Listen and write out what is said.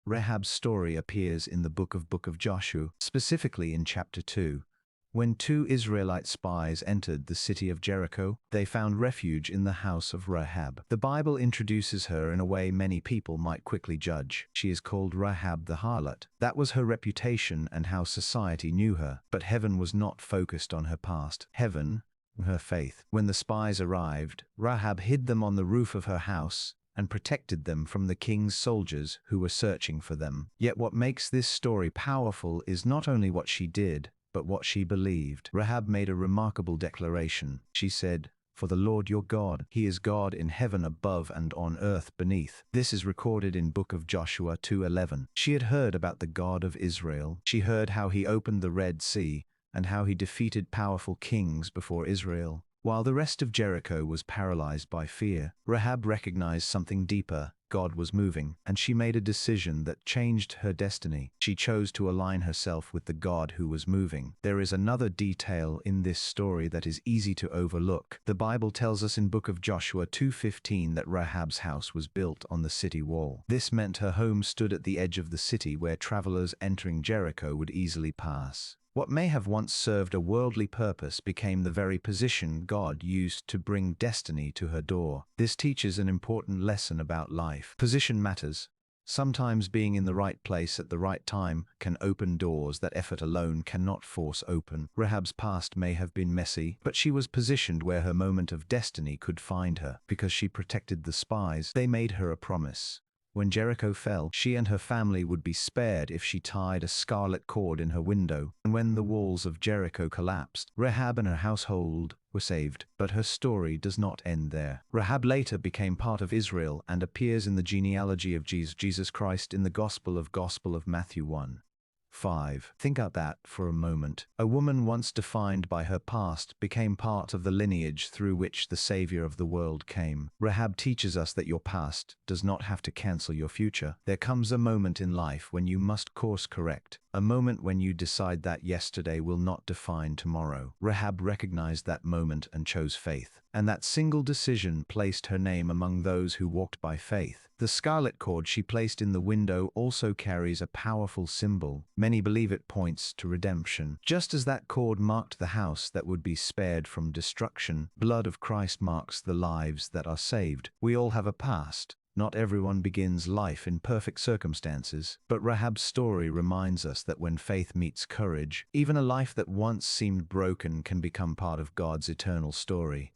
Rahab's story appears in the Book of Joshua, specifically in chapter 2. When two Israelite spies entered the city of Jericho, they found refuge in the house of Rahab. The Bible introduces her in a way many people might quickly judge. She is called Rahab the harlot. That was her reputation and how society knew her. But heaven was not focused on her past. Heaven, her faith. When the spies arrived, Rahab hid them on the roof of her house and protected them from the king's soldiers who were searching for them. Yet what makes this story powerful is not only what she did, but what she believed. Rahab made a remarkable declaration. She said, "For the Lord your God, He is God in heaven above and on earth beneath." This is recorded in Book of Joshua 2:11. She had heard about the God of Israel. She heard how He opened the Red Sea and how He defeated powerful kings before Israel. While the rest of Jericho was paralyzed by fear, Rahab recognized something deeper. God was moving, and she made a decision that changed her destiny. She chose to align herself with the God who was moving. There is another detail in this story that is easy to overlook. The Bible tells us in Book of Joshua 2:15 that Rahab's house was built on the city wall. This meant her home stood at the edge of the city where travelers entering Jericho would easily pass. What may have once served a worldly purpose became the very position God used to bring destiny to her door. This teaches an important lesson about life. Position matters. Sometimes being in the right place at the right time can open doors that effort alone cannot force open. Rahab's past may have been messy, but she was positioned where her moment of destiny could find her. Because she protected the spies, they made her a promise. When Jericho fell, she and her family would be spared if she tied a scarlet cord in her window. And when the walls of Jericho collapsed, Rahab and her household were saved. But her story does not end there. Rahab later became part of Israel and appears in the genealogy of Jesus Christ in the Gospel of Matthew 1:5. Think about that for a moment. A woman once defined by her past became part of the lineage through which the Savior of the world came. Rahab teaches us that your past does not have to cancel your future. There comes a moment in life when you must course correct. A moment when you decide that yesterday will not define tomorrow. Rahab recognized that moment and chose faith. And that single decision placed her name among those who walked by faith. The scarlet cord she placed in the window also carries a powerful symbol. Many believe it points to redemption. Just as that cord marked the house that would be spared from destruction, blood of Christ marks the lives that are saved. We all have a past. Not everyone begins life in perfect circumstances, but Rahab's story reminds us that when faith meets courage, even a life that once seemed broken can become part of God's eternal story.